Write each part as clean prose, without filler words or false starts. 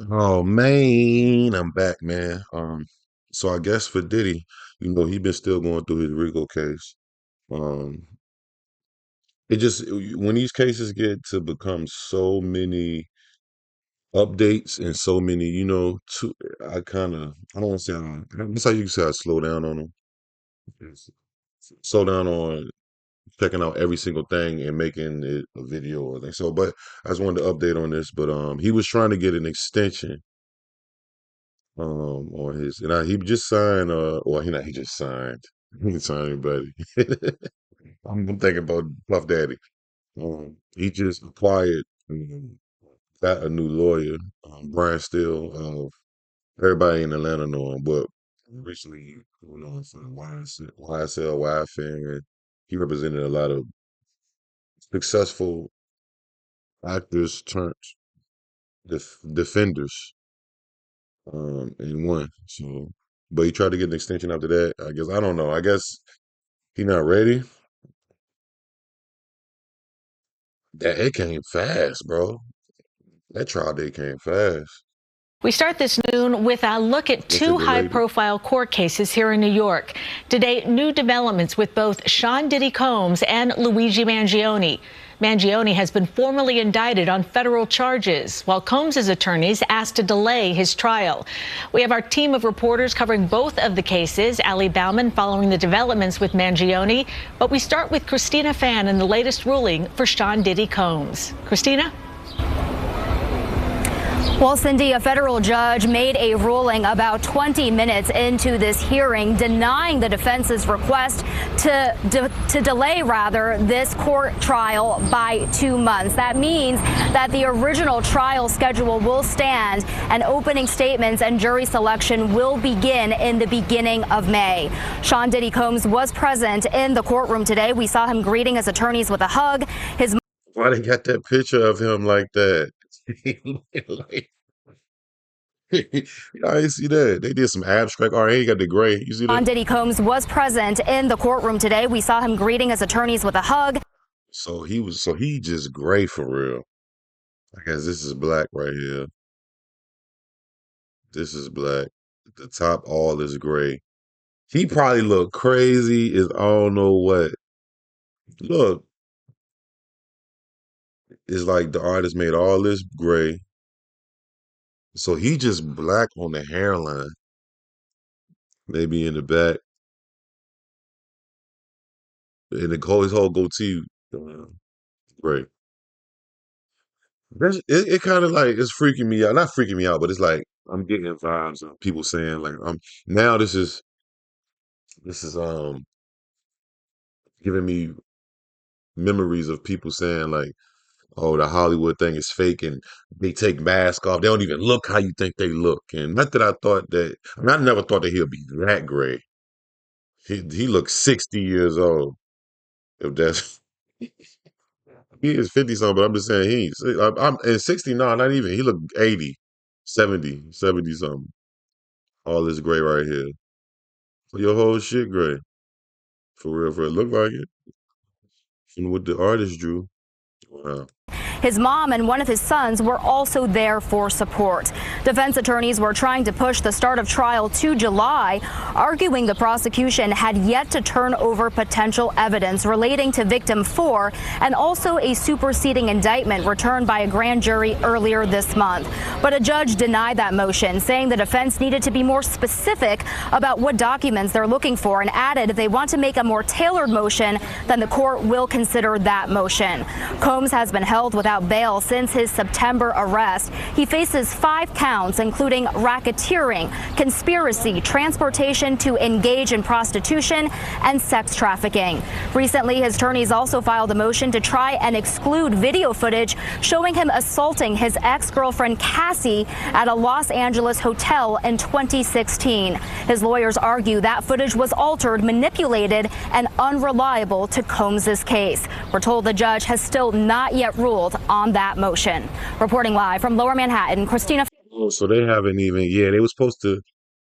Oh man, I'm back, man. So I guess for Diddy, he been still going through his Rico case. Um, it just when these cases get to become so many updates and so many, I don't want to say that's how you can say I slow down on them. Slow down on checking out every single thing and making it a video or thing. So, but I just wanted to update on this. But he was trying to get an extension on his and he just signed well he just signed. He didn't sign anybody. I'm thinking about Puff Daddy. He just acquired got a new lawyer, Brian Steele. Everybody in Atlanta know him, but recently from YSL, YFN, and he represented a lot of successful actors turned defenders and won. So, but he tried to get an extension after that. I guess I don't know. I guess he not ready. That it came fast, bro. That trial date came fast. We start this noon with a look at Guess they two delayed it. high-profile court cases here in New York. Today, new developments with both Sean Diddy Combs and Luigi Mangione. Mangione has been formally indicted on federal charges, while Combs' attorneys asked to delay his trial. We have our team of reporters covering both of the cases, Ali Bauman following the developments with Mangione. But we start with Christina Fan and the latest ruling for Sean Diddy Combs. Christina? Well, Cindy, a federal judge made a ruling about 20 minutes into this hearing denying the defense's request to delay this court trial by 2 months. That means that the original trial schedule will stand and opening statements and jury selection will begin in the beginning of May. Sean Diddy Combs was present in the courtroom today. We saw him greeting his attorneys with a hug. Why they got that picture of him like that? Like, I didn't see that. They did some abstract art. He got the gray. You see Sean that? Diddy Combs was present in the courtroom today. We saw him greeting his attorneys with a hug. So he just gray for real. I guess this is black right here. This is black. The top all is gray. He probably look crazy as I don't know what. Look, it's like the artist made all this gray. So he just black on the hairline, maybe in the back, and his whole goatee, uh, gray. It kind of like it's freaking me out. Not freaking me out, but it's like I'm getting vibes of people saying like now this is giving me memories of people saying like, oh, the Hollywood thing is fake and they take masks off. They don't even look how you think they look. And not that I thought that I never thought that he'll be that gray. He looks 60 years old. If that's he is 50 something, but I'm just saying I'm in 69, not even. He look 80, 70 something. All this gray right here. So your whole shit gray. For real, for it look like it. From what the artist drew. Wow. His mom and one of his sons were also there for support. Defense attorneys were trying to push the start of trial to July, arguing the prosecution had yet to turn over potential evidence relating to victim 4 and also a superseding indictment returned by a grand jury earlier this month. But a judge denied that motion, saying the defense needed to be more specific about what documents they're looking for and added if they want to make a more tailored motion, then the court will consider that motion. Combs has been held without bail since his September arrest. He faces 5 counts, including racketeering, conspiracy, transportation to engage in prostitution, and sex trafficking. Recently, his attorneys also filed a motion to try and exclude video footage showing him assaulting his ex-girlfriend Cassie at a Los Angeles hotel in 2016. His lawyers argue that footage was altered, manipulated, and unreliable to Combs' case. We're told the judge has still not yet ruled on that motion. Reporting live from Lower Manhattan, Christina. Oh, so they haven't even, yeah, they were supposed to.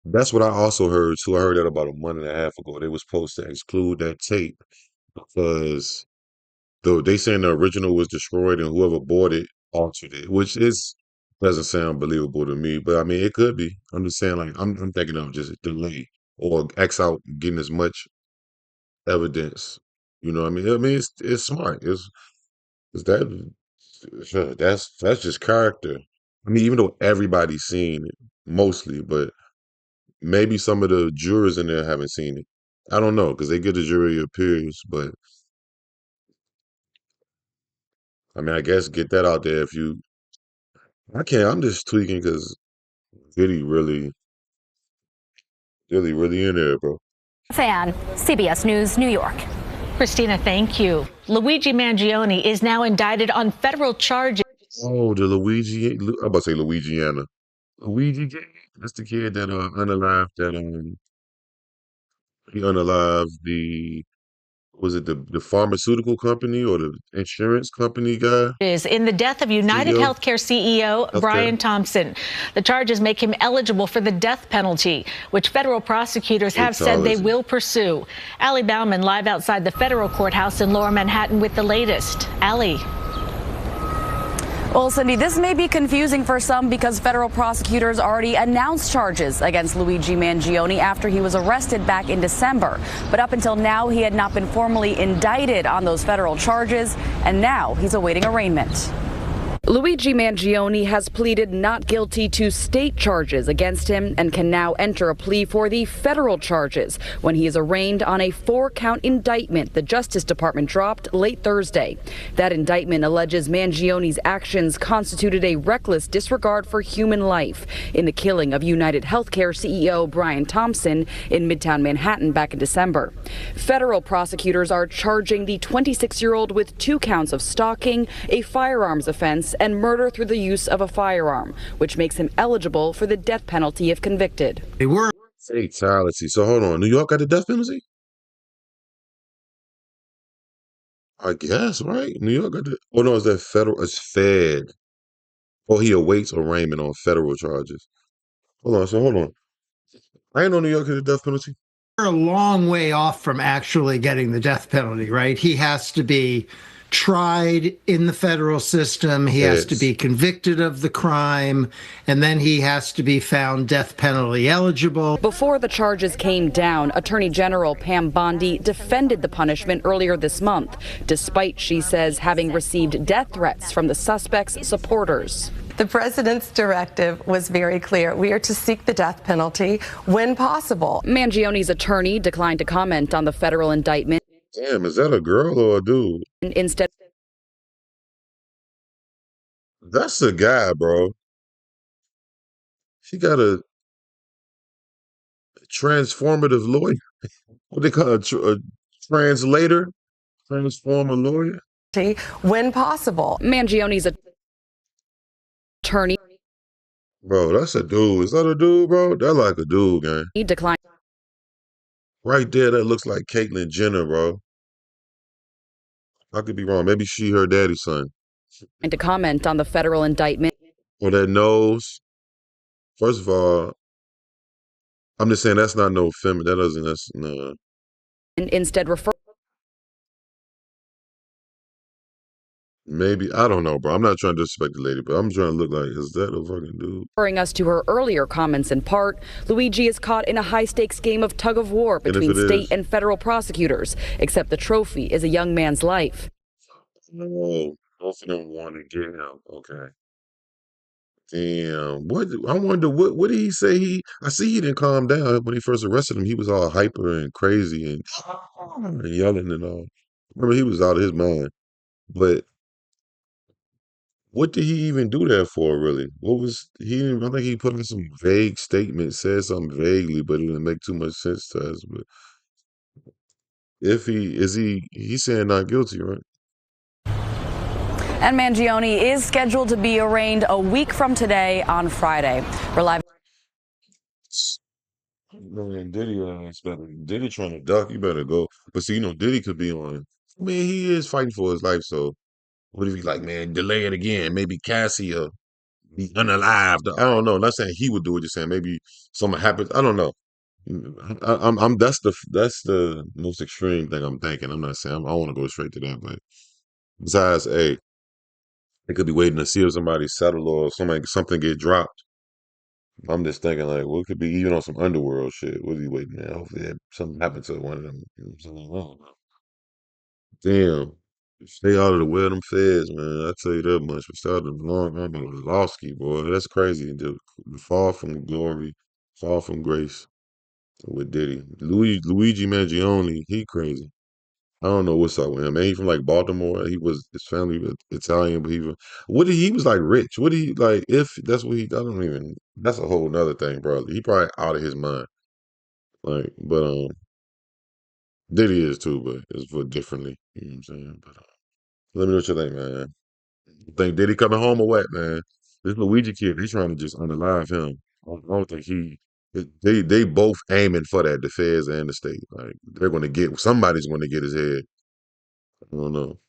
That's what I also heard too. I heard that about a month and a half ago. They were supposed to exclude that tape because though they saying the original was destroyed and whoever bought it altered it, which is Doesn't sound believable to me, but I mean, it could be. I'm just saying, like, I'm thinking of just delay or X out getting as much evidence. You know what I mean? I mean, it's smart. It's that sure, that's just character. I mean, even though everybody's seen it mostly, but maybe some of the jurors in there haven't seen it. I don't know because they give the jury a peers, but I mean, I guess get that out there if you. I can't. I'm just tweaking because Diddy really in there, bro. Fan, CBS News, New York. Christina, thank you. Luigi Mangione is now indicted on federal charges. Oh, the Luigi. I'm about to say Louisiana. Luigi gang. That's the kid that unalived that he unalived the was it the pharmaceutical company or the insurance company guy Is in the death of United CEO Healthcare CEO healthcare. Brian Thompson. The charges make him eligible for the death penalty, which federal prosecutors have said they Fatality. will pursue. Allie Bauman live outside the federal courthouse in Lower Manhattan with the latest. Allie. Well, Cindy, this may be confusing for some because federal prosecutors already announced charges against Luigi Mangione after he was arrested back in December. But up until now, he had not been formally indicted on those federal charges, and now he's awaiting arraignment. Luigi Mangione has pleaded not guilty to state charges against him and can now enter a plea for the federal charges when he is arraigned on a 4-count indictment the Justice Department dropped late Thursday. That indictment alleges Mangione's actions constituted a reckless disregard for human life in the killing of United Healthcare CEO Brian Thompson in Midtown Manhattan back in December. Federal prosecutors are charging the 26-year-old with 2 counts of stalking, a firearms offense, and murder through the use of a firearm, which makes him eligible for the death penalty if convicted. They were fatality. So hold on, New York got the death penalty? I guess, right? New York got the. Oh no, is that federal? It's Fed. Oh, he awaits arraignment on federal charges. Hold on. I ain't know New York had the death penalty. We're a long way off from actually getting the death penalty, right? He has to be tried in the federal system. He has to be convicted of the crime, and then he has to be found death penalty eligible. Before the charges came down, Attorney General Pam Bondi defended the punishment earlier this month, despite, she says, having received death threats from the suspects' supporters. The president's directive was very clear. We are to seek the death penalty when possible. Mangione's attorney declined to comment on the federal indictment. Damn, is that a girl or a dude? Instead, That's a guy, bro. She got a transformative lawyer. What they call a translator? Transformer lawyer? When possible. Mangione's attorney, Bro, that's a dude. Is that a dude, bro? That like a dude, gang. he declined Right there, that looks like Caitlyn Jenner, bro. I could be wrong. Maybe she her daddy's son. to comment on the federal indictment. Or that nose. First of all, I'm just saying that's not no feminine. That doesn't. That's no. And instead Maybe I don't know, bro. I'm not trying to disrespect the lady, but I'm trying to look like is that a fucking dude? referring us to her earlier comments in part, Luigi is caught in a high-stakes game of tug-of-war between state and federal prosecutors, except the trophy is a young man's life. No, both of them wanted to get him. Okay. Damn. What I wonder what did he say? I see he didn't calm down when he first arrested him. He was all hyper and crazy and yelling and all. Remember he was out of his mind. But what did he even do that for, really? What was he? I think he put in some vague statement, said something vaguely, but it didn't make too much sense to us. But if he's saying not guilty, right? And Mangione is scheduled to be arraigned a week from today on Friday. We're live. Man, Diddy, Diddy trying to duck. You better go. But see, Diddy could be on. I mean, he is fighting for his life. So what if he's like, man, delay it again? Maybe Cassie will be unalived. I don't know. Not saying he would do it. Just saying maybe something happens. I don't know. I'm that's the most extreme thing I'm thinking. I'm not saying I want to go straight to that, but besides, hey, They could be waiting to see if somebody settle or something get dropped. I'm just thinking like, what could be even on some underworld shit? What are you waiting at? Hopefully something happened to one of them. You know what I'm saying? I don't know. Damn. Stay out of the way of them feds, man. I tell you that much. We started long. I'm a Lawski, boy. That's crazy. Dude. Far from glory, far from grace with Diddy. Luigi Mangione, he crazy. I don't know what's up with him. Man, he from like Baltimore. He was his family was Italian, but he was like rich. What did he like if that's what he I don't even that's a whole nother thing, bro. He probably out of his mind. Like, but Diddy is too, but it's for differently. You know what I'm saying? But let me know what you think, man. You think Diddy coming home or what, man? This Luigi kid, they trying to just unalive him. I don't think they both aiming for that, the feds and the state. Like they're gonna get somebody's gonna get his head. I don't know.